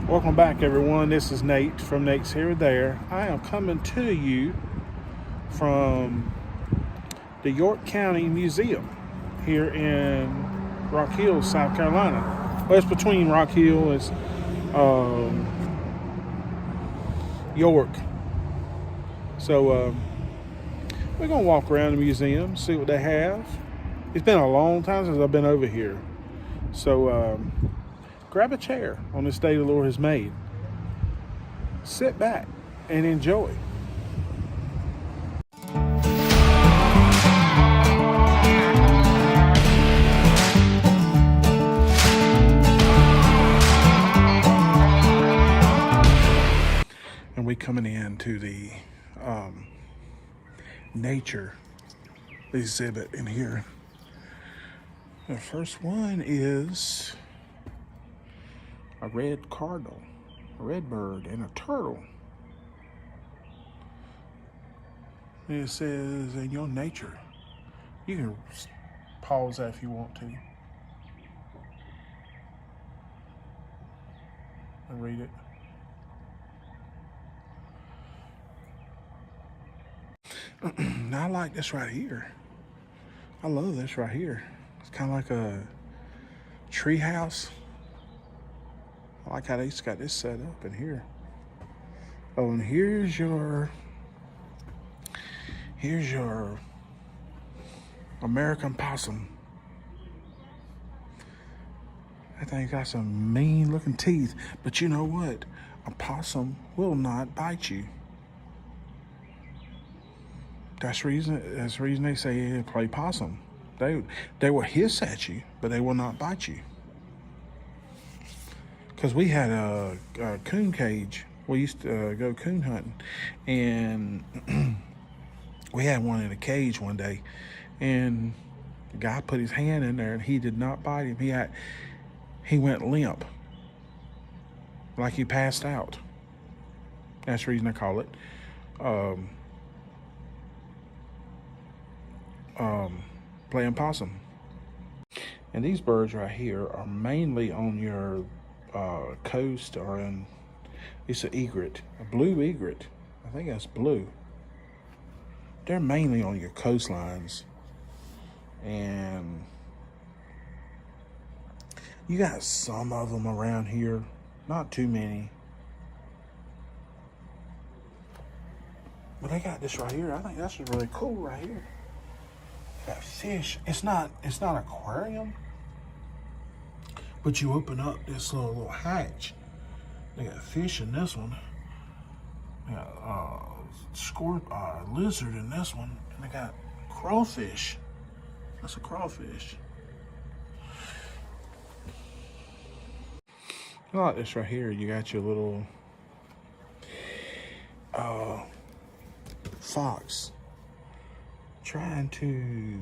Welcome back, everyone. This is Nate from Nate's Here or There. I am coming to you from the York County Museum here in Rock Hill, South Carolina. Well, it's between Rock Hill and York. So we're going to walk around the museum, see what they have. It's been a long time since I've been over here. So grab a chair on this day the Lord has made. Sit back and enjoy. And we coming into the nature exhibit in here. The first one is a red cardinal, a red bird, and a turtle. And it says, in your nature. You can pause that if you want to. And read it. Now I like this right here. I love this right here. It's kind of like a tree house. I like how they got this set up in here. Oh, and here's your American possum. That thing got some mean looking teeth, but you know what? A possum will not bite you. That's the reason they say yeah, play possum. They will hiss at you, but they will not bite you. Because we had a coon cage. We used to go coon hunting, and we had one in a cage one day, and the guy put his hand in there, and he did not bite him. He went limp, like he passed out. That's the reason I call it playing possum. And these birds right here are mainly on your coast, or in, it's an egret, a blue egret. I think that's blue. They're mainly on your coastlines, and you got some of them around here, not too many. But they got this right here. I think that's really cool right here. That fish. It's not aquarium, but you open up this little hatch. They got fish in this one. They got lizard in this one, and they got crawfish. That's a crawfish. I like this right here. You got your little fox trying to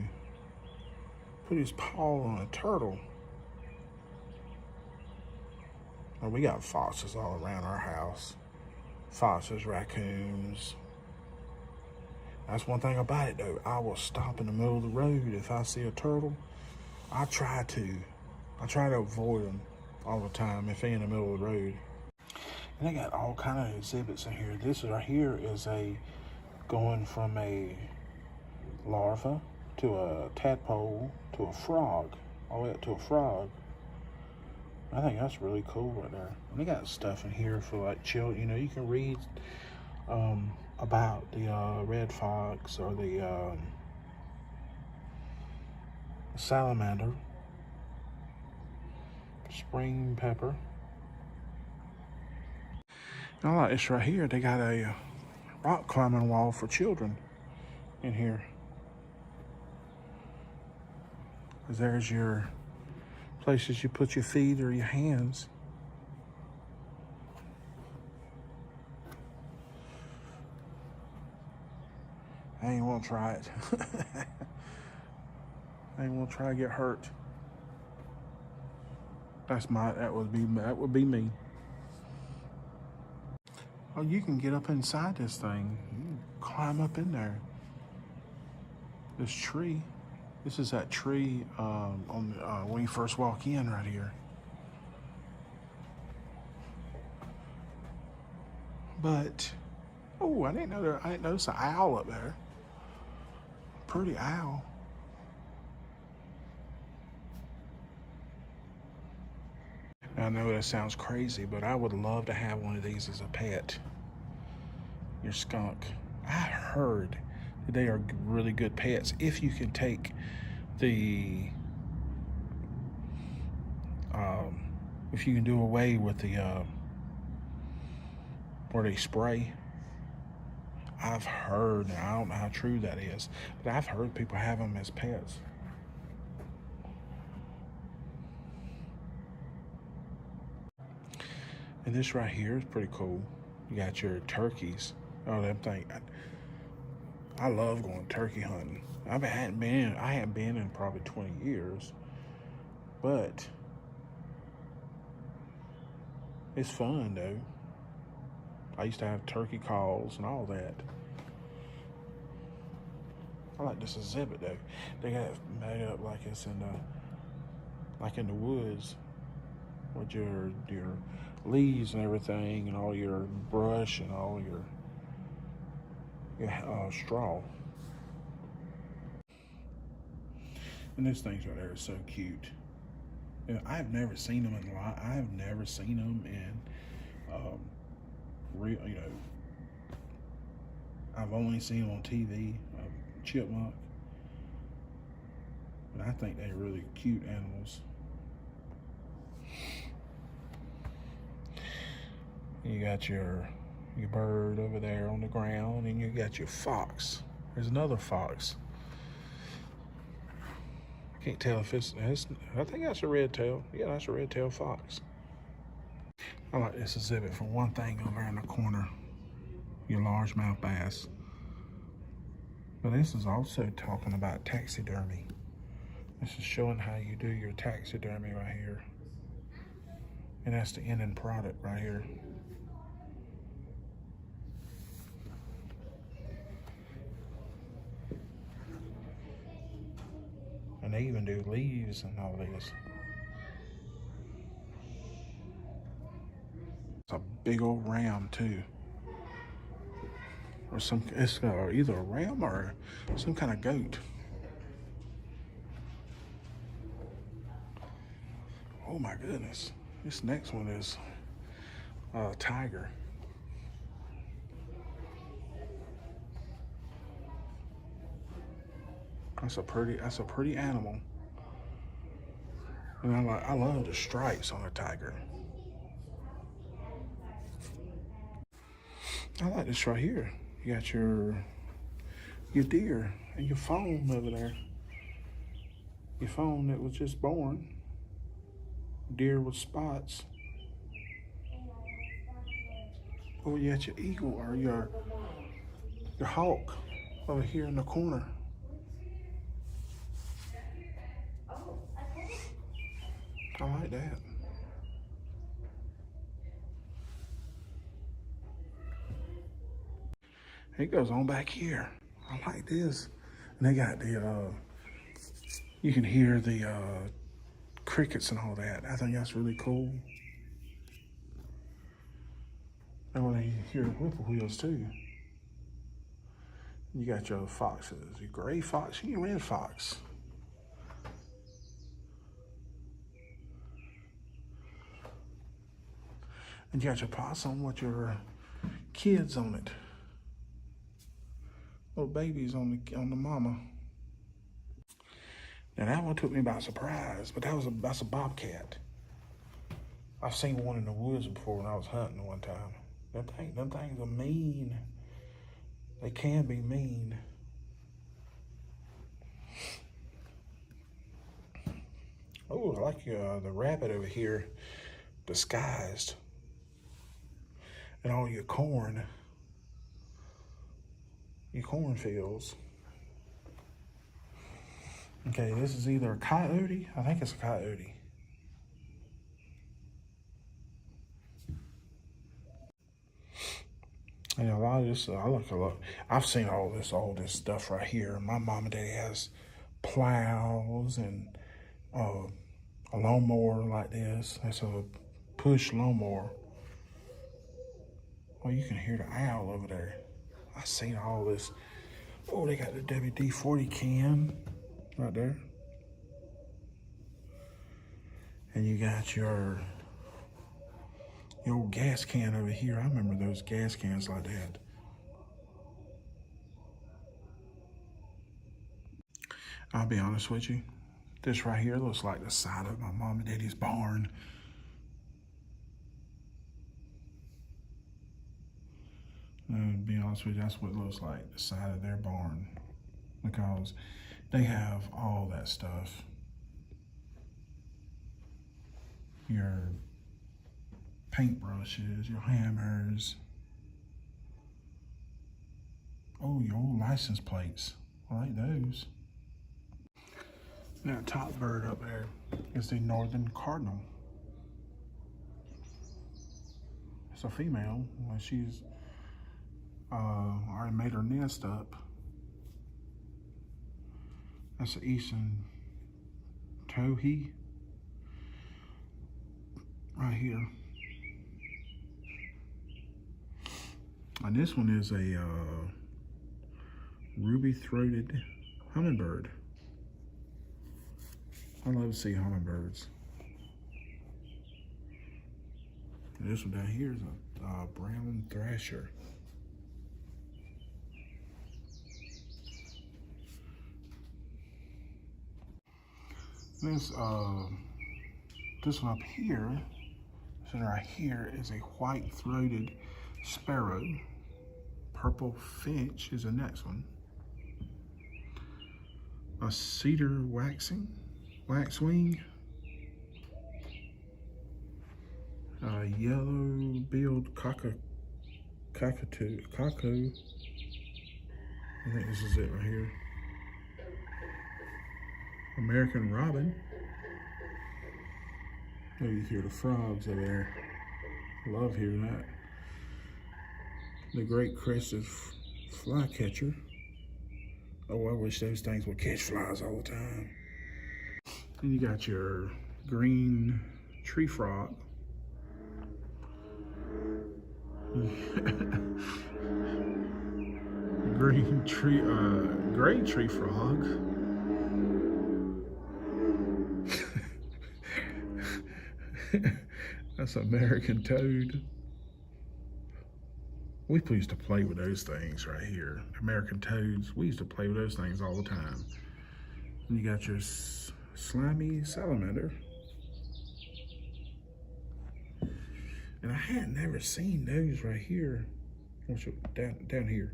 put his paw on a turtle. Oh, we got foxes all around our house. Foxes, raccoons. That's one thing about it though. I will stop in the middle of the road if I see a turtle. I try to avoid them all the time if they're in the middle of the road. And they got all kind of exhibits in here. This right here is going from a larva to a tadpole to a frog, all the way up to a frog. I think that's really cool right there. And they got stuff in here for like children. You know, you can read about the red fox or the salamander, spring pepper. And I like this right here. They got a rock climbing wall for children in here. There's your places you put your feet or your hands. I ain't gonna try it. I ain't gonna try to get hurt. That would be me. Oh, you can get up inside this thing. You can climb up in there. This tree. This is that tree when you first walk in right here. But, oh, I didn't notice an owl up there. Pretty owl. I know that sounds crazy, but I would love to have one of these as a pet. Your skunk. I heard that they are really good pets if you can take the, if you can do away with the, where they spray. I've heard, and I don't know how true that is, but I've heard people have them as pets. And this right here is pretty cool. You got your turkeys. Oh, them thing. I love going turkey hunting. I hadn't been in probably 20 years, but it's fun though. I used to have turkey calls and all that. I like this exhibit though. They got it made up like it's in the woods with your leaves and everything, and all your brush and all your straw. And these things right there are so cute. And I've never seen them in live. I've never seen them in real. I've only seen them on TV. Chipmunk. But I think they're really cute animals. You got your bird over there on the ground, and you got your fox. There's another fox. I can't tell if it's I think that's a red tail. Yeah, that's a red tail fox. I like this exhibit for one thing over there in the corner. Your largemouth bass. But this is also talking about taxidermy. This is showing how you do your taxidermy right here. And that's the ending product right here. And they even do leaves and all this. It's a big old ram too. Or it's either a ram or some kind of goat. Oh my goodness. This next one is a tiger. That's a pretty animal. And I love the stripes on a tiger. I like this right here. You got your deer and your fawn over there. Your fawn that was just born. Deer with spots. Oh, you got your eagle or your hawk over here in the corner. I like that. It goes on back here. I like this. And they got the, you can hear the crickets and all that. I think that's really cool. I want to hear whippoorwills too. You got your foxes, your gray fox and your red fox. And you got your possum with your kids on it. Little babies on the mama. Now that one took me by surprise, but that's a bobcat. I've seen one in the woods before when I was hunting one time. Them things are mean. They can be mean. Oh, I like the rabbit over here, disguised. And all your cornfields. Okay, this is either a coyote. I think it's a coyote. And a lot of this, I've seen all this stuff right here. My mom and daddy has plows and a lawnmower like this. That's a push lawnmower. Oh, you can hear the owl over there. I seen all this. Oh, they got the WD-40 can right there. And you got your old gas can over here. I remember those gas cans like that. I'll be honest with you. This right here looks like the side of my mom and daddy's barn. To be honest with you, that's what it looks like, the side of their barn. Because they have all that stuff. Your paintbrushes, your hammers. Oh, your old license plates. I like those. That top bird up there is the northern cardinal. It's a female. When she's already made her nest up. That's the eastern towhee right here. And this one is a ruby-throated hummingbird. I love to see hummingbirds. And this one down here is a brown thrasher. This one up here, this one right here is a white-throated sparrow. Purple finch is the next one. A cedar waxwing. A yellow-billed cockatoo. I think this is it right here. American robin. Oh, you hear the frogs over there. Love hearing that. The great crested flycatcher. Oh, I wish those things would catch flies all the time. And you got your green tree frog. Gray tree frog. That's American toad. We used to play with those things right here. American toads. We used to play with those things all the time. And you got your slimy salamander. And I had never seen those right here. Down here.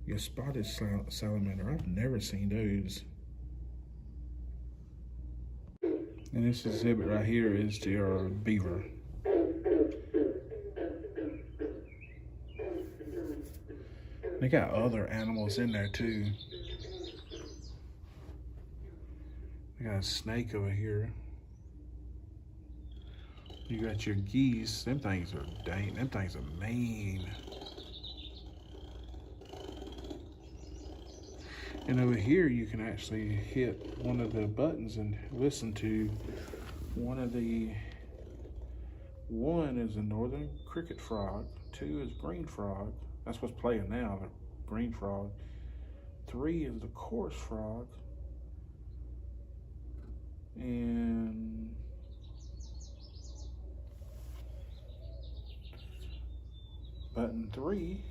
Your spotted salamander. I've never seen those. And this exhibit right here is your beaver. They got other animals in there too. They got a snake over here. You got your geese. Them things are them things are mean. And over here, you can actually hit one of the buttons and listen to one is a northern cricket frog, 2 is green frog. That's what's playing now, the green frog. 3 is the chorus frog. And button 3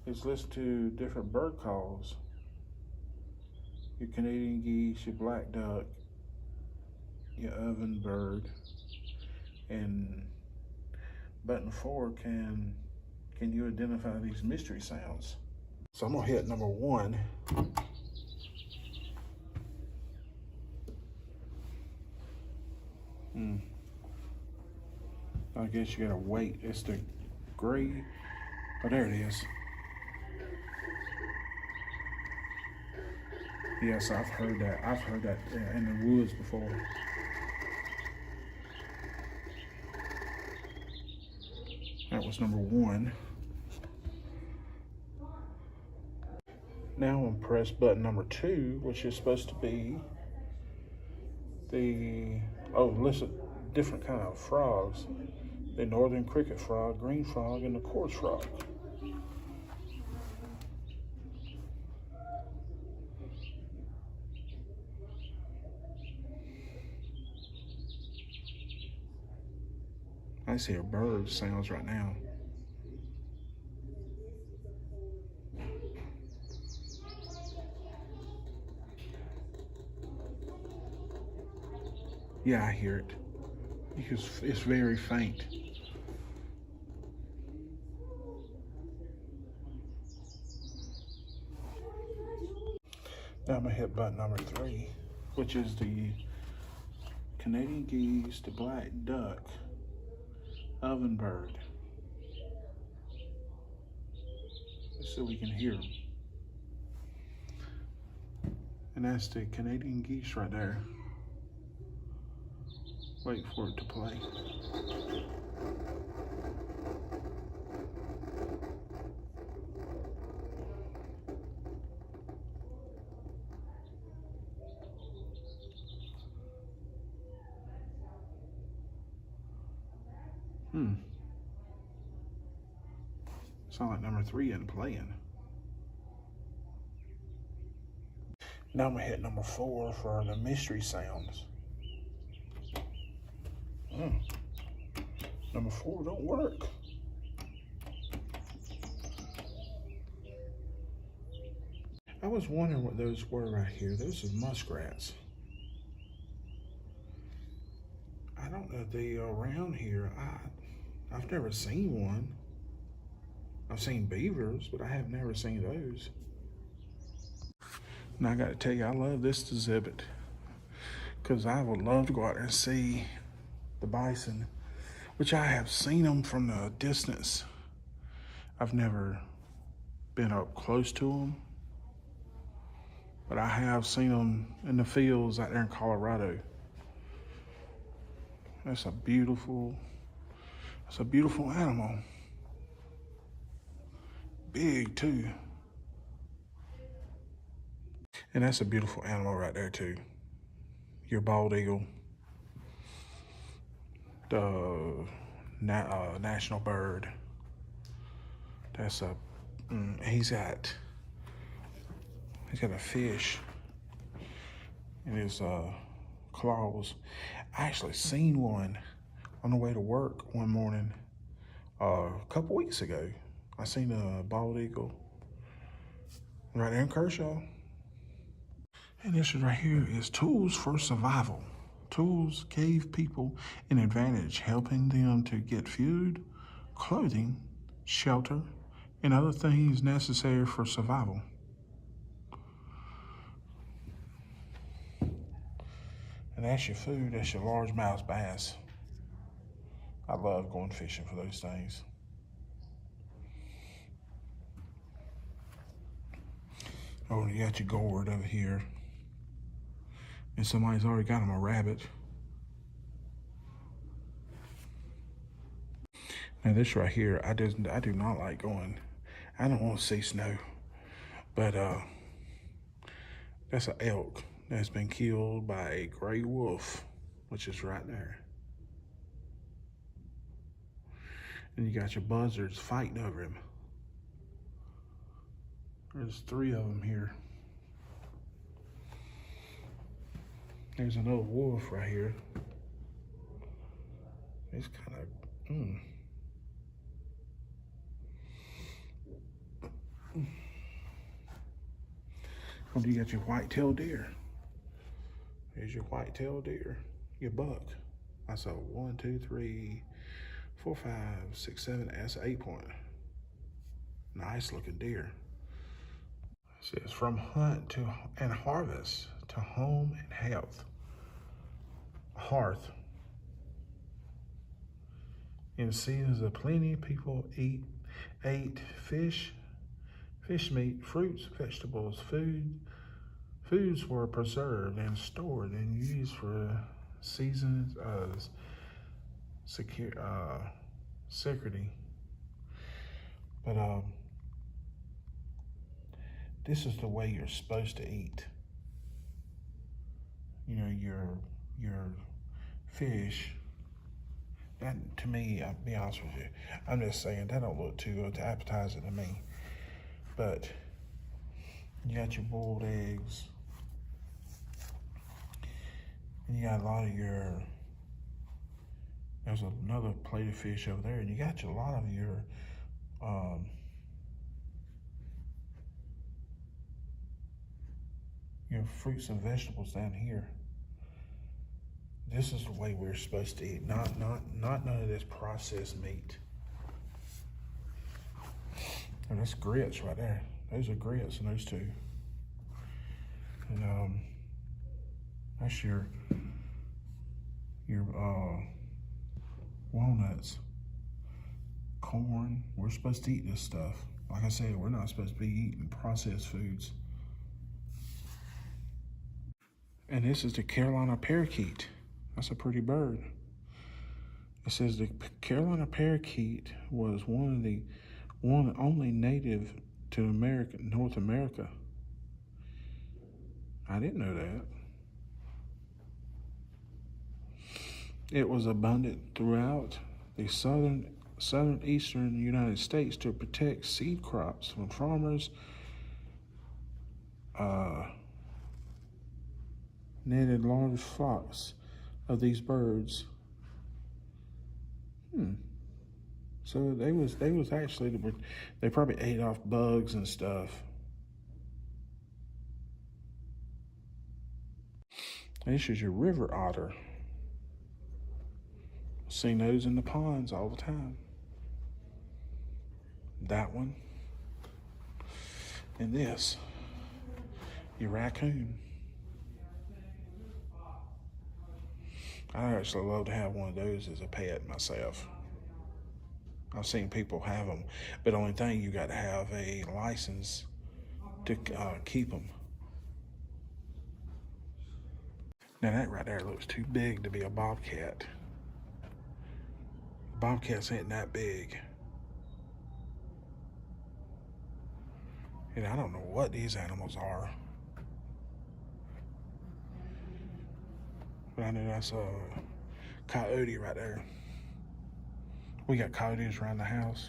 is listen to different bird calls. Your Canadian geese, your black duck, your oven bird, and button 4 can you identify these mystery sounds? So I'm gonna hit number 1. I guess you gotta wait. It's the gray. Oh, there it is. Yes, I've heard that. I've heard that in the woods before. That was number 1. Now I'm gonna press button number 2, which is supposed to be listen, different kind of frogs. the northern cricket frog, green frog, and the quartz frog. I see a bird sounds right now. Yeah, I hear it because it's very faint. Now I'm gonna hit button number 3, which is the Canadian geese, the black duck, ovenbird. Let's see if we can hear them. And that's the Canadian geese right there. Wait for it to play. Sound like number 3 isn't playing. Now I'm gonna hit number 4 for the mystery sounds. Number 4 don't work. I was wondering what those were right here. Those are muskrats. I don't know if they are around here. I've never seen one. I've seen beavers, but I have never seen those. And I gotta tell you, I love this exhibit because I would love to go out there and see the bison, which I have seen them from a distance. I've never been up close to them, but I have seen them in the fields out there in Colorado. That's a beautiful animal. Big too. And that's a beautiful animal right there too. Your bald eagle. The national bird. That's he's got a fish in his claws. I actually seen one on the way to work one morning a couple weeks ago. I seen a bald eagle right there in Kershaw. And this one right here is tools for survival. Tools gave people an advantage, helping them to get food, clothing, shelter, and other things necessary for survival. And that's your food, that's your largemouth bass. I love going fishing for those things. Oh, you got your gourd over here. And somebody's already got him a rabbit. Now this right here, I do not like going. I don't want to see snow. But that's an elk that's been killed by a gray wolf, which is right there. And you got your buzzards fighting over him. There's 3 of them here. There's another wolf right here. It's kind of, Oh, you got your white-tailed deer. There's your white-tailed deer, your buck. I saw 1, 2, 3, 4, 5, 6, 7. That's an 8-point. Nice looking deer. It says from hunt and harvest to home and health. Hearth. In seasons of plenty, people ate fish meat, fruits, vegetables, foods were preserved and stored and used for seasons of security. But this is the way you're supposed to eat. You know, your fish And to me, I'll be honest with you, I'm just saying that don't look too appetizing to me. But you got your boiled eggs, and you got a lot of your. There's another plate of fish over there, and you got a lot of um, your fruits and vegetables down here. This is the way we're supposed to eat, not none of this processed meat. And that's grits right there. Those are grits, and those two. And that's your walnuts, corn. We're supposed to eat this stuff. Like I said, we're not supposed to be eating processed foods. And this is the Carolina parakeet. That's a pretty bird. It says the Carolina parakeet was one only native to North America. I didn't know that. It was abundant throughout the southeastern United States to protect seed crops from farmers. Netted large flocks of these birds. So they was actually, they probably ate off bugs and stuff. This is your river otter. Seen those in the ponds all the time. That one. And this, your raccoon. I actually love to have one of those as a pet myself. I've seen people have them, but the only thing, you got to have a license to keep them. Now that right there looks too big to be a bobcat. Bobcats ain't that big. And I don't know what these animals are. But I know that's a coyote right there. We got coyotes around the house.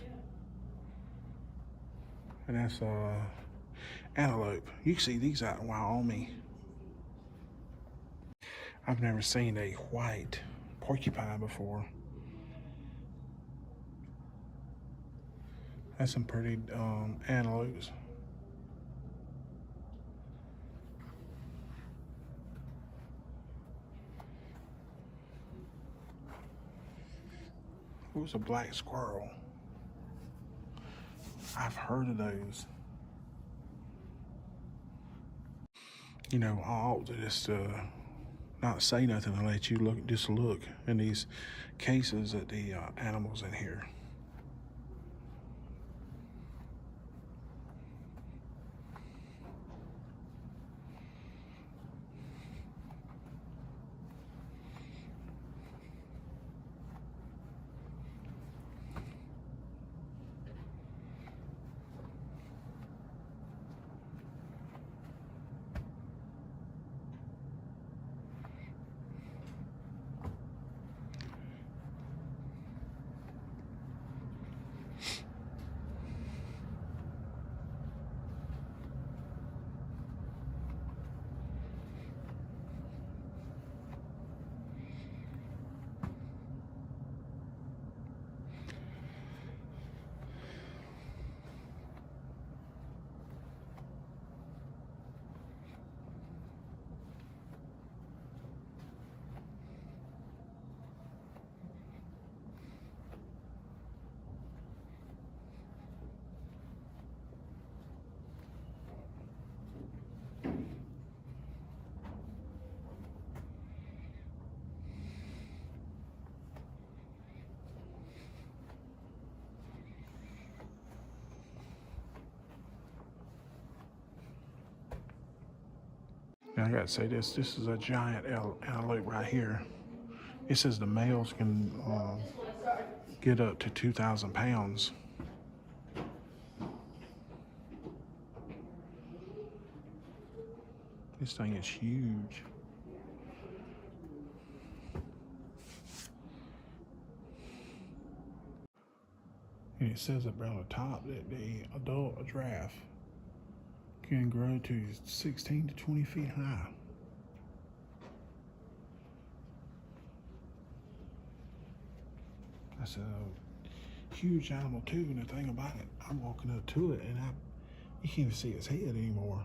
And that's antelope. You can see these out in Wyoming. I've never seen a white porcupine before. That's some pretty antelopes. Who's a black squirrel? I've heard of those. You know, I ought to just not say nothing and let you look in these cases at the animals in here. Now I gotta say this is a giant antelope right here. It says the males can get up to 2,000 pounds. This thing is huge. And it says up around the top that the adult giraffe can grow to 16 to 20 feet high. That's a huge animal too, and the thing about it, I'm walking up to it and you can't even see its head anymore.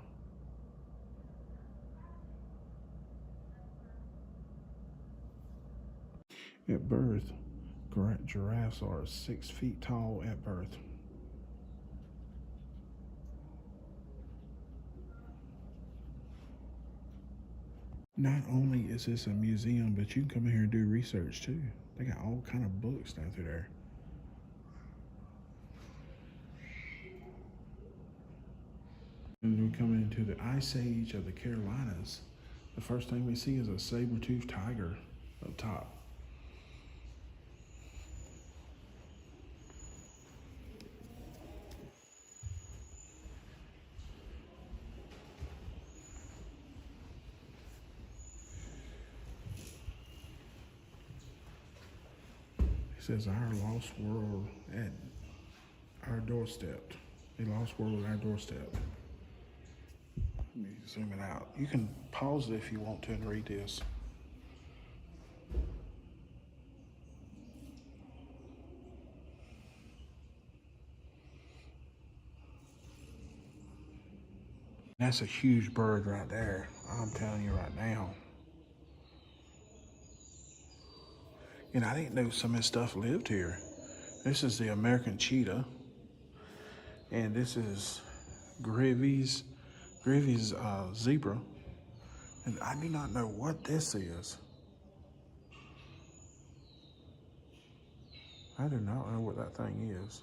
At birth, giraffes are 6 feet tall at birth. Not only is this a museum, but you can come in here and do research too. They got all kind of books down through there. When we come into the Ice Age of the Carolinas, the first thing we see is a saber-toothed tiger up top. It says our lost world at our doorstep. The lost world at our doorstep. Let me zoom it out. You can pause it if you want to and read this. That's a huge bird right there. I'm telling you right now. And I didn't know some of this stuff lived here. This is the American cheetah. And this is Grevy's zebra. And I do not know what this is. I do not know what that thing is.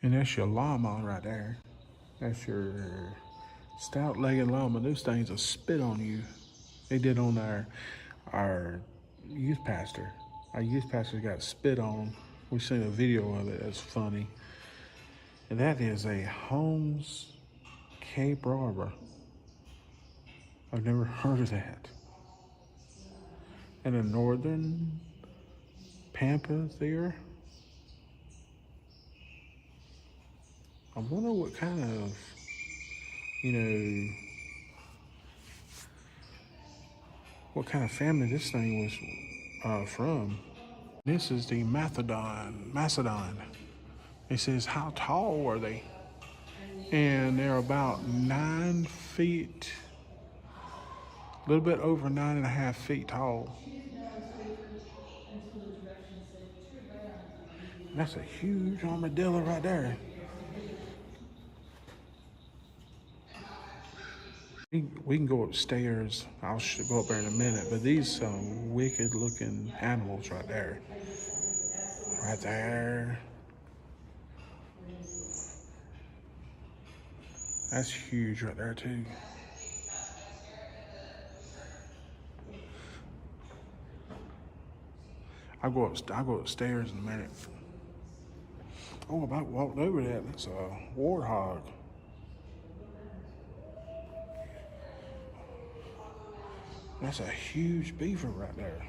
And that's your llama right there. That's your stout-legged llama. Those things will spit on you. They did on our youth pastor. Our youth pastor got spit on. We've seen a video of it. That's funny. And that is a Holmes Cape Robber. I've never heard of that. And a northern pampa there. I wonder what kind of, what kind of family this thing was from. This is the Macedon. It says, how tall were they? And they're about 9 feet, a little bit over 9.5 feet tall. That's a huge armadillo right there. We can go upstairs. I'll go up there in a minute, but these wicked looking animals right there. Right there. That's huge right there too. I'll go upstairs in a minute. Oh, about walked over that. That's a warthog. That's a huge beaver right there.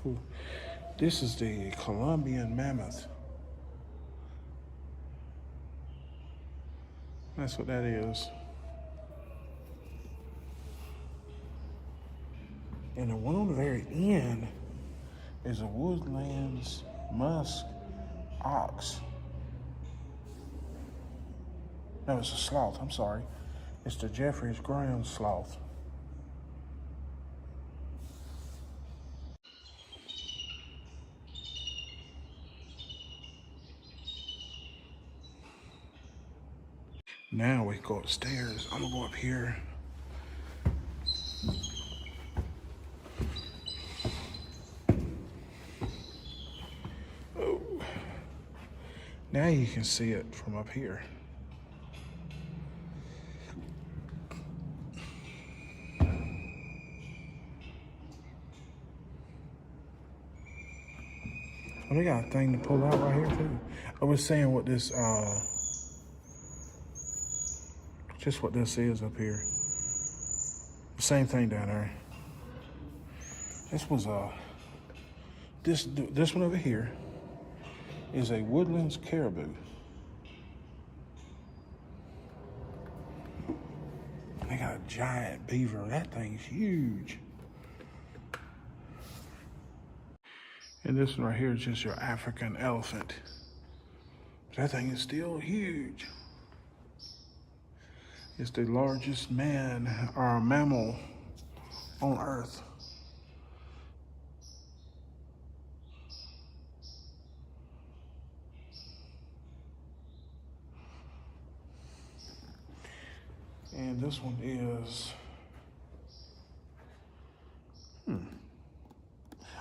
Ooh. This is the Colombian mammoth. That's what that is. And the one on the very end is a woodlands musk ox. No, it's a sloth, I'm sorry. It's the Jeffrey's ground sloth. Now we go upstairs. I'm gonna go up here. Oh. Now you can see it from up here. I they got a thing to pull out right here too. I was saying what this, just what this is up here. Same thing down there. This was this one over here is a woodlands caribou. They got a giant beaver. That thing's huge. And this one right here is just your African elephant. That thing is still huge. It's the largest mammal on Earth. And this one is,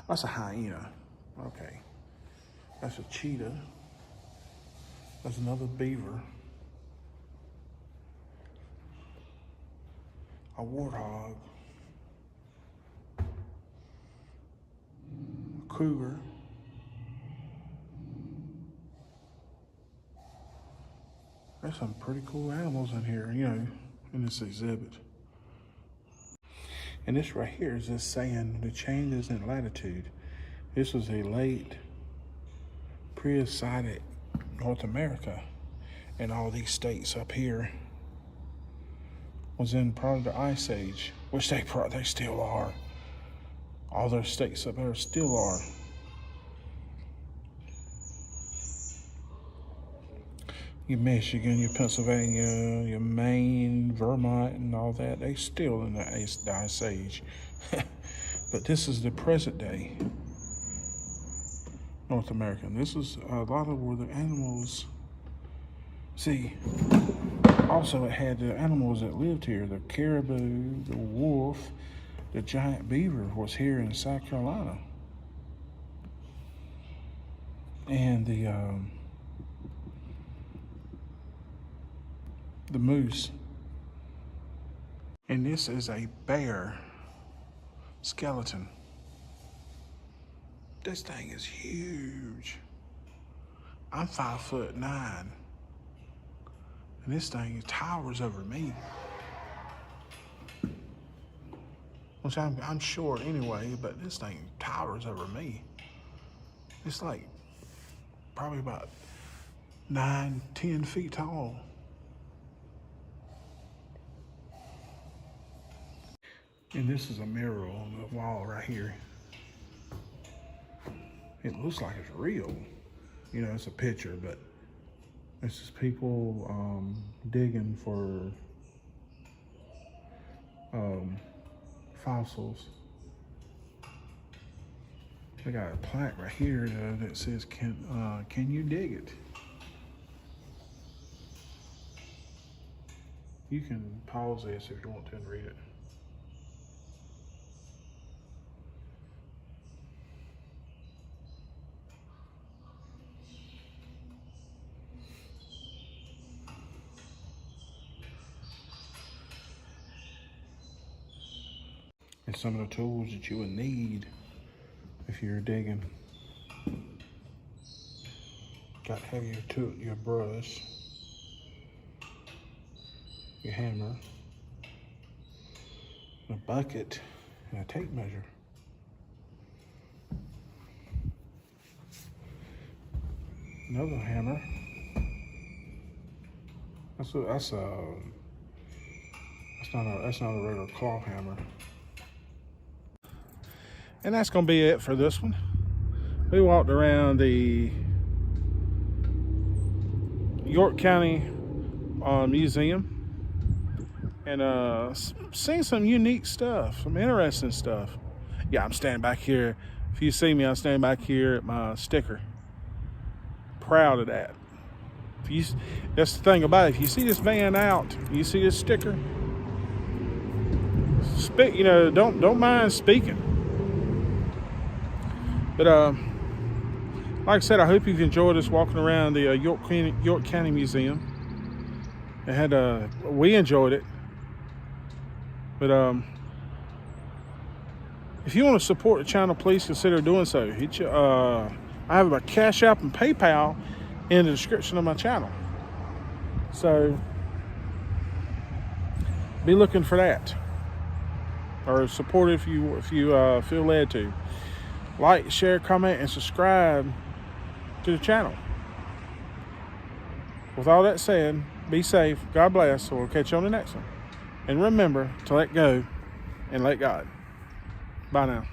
that's a hyena. Okay. That's a cheetah. That's another beaver. A warthog. A cougar. There's some pretty cool animals in here, you know, in this exhibit. And this right here is just saying the changes in latitude. This was a late Prehistoric North America, and all these states up here was in part of the Ice Age, which they still are. All those states up there still are. Your Michigan, your Pennsylvania, your Maine, Vermont, and all that, they still in the Ice Age. But this is the present day North America. And this is a lot of where the animals, see, also it had the animals that lived here. The caribou, the wolf, the giant beaver was here in South Carolina. And the moose. And this is a bear skeleton. This thing is huge. I'm 5'9", and this thing towers over me. Which I'm short anyway, but this thing towers over me. It's like probably about 9-10 feet tall. And this is a mirror on the wall right here. It looks like it's real. You know, it's a picture, but it's just people digging for fossils. They got a plaque right here that says, can you dig it? You can pause this if you want to and read it. And some of the tools that you would need if you're digging. Got to have your brush, your hammer, a bucket, and a tape measure. Another hammer. That's not a regular claw hammer. And that's going to be it for this one. We walked around the York County Museum and seen some unique stuff, some interesting stuff. Yeah, I'm standing back here. If you see me, I'm standing back here at my sticker. Proud of that. That's the thing about it. If you see this van out, you see this sticker, you know, don't mind speaking. But like I said, I hope you've enjoyed us walking around the York County Museum. We enjoyed it. But if you want to support the channel, please consider doing so. I have my Cash App and PayPal in the description of my channel. So be looking for that, or support if you feel led to. Like, share, comment, and subscribe to the channel. With all that said, be safe. God bless. So we'll catch you on the next one. And remember to let go and let God. Bye now.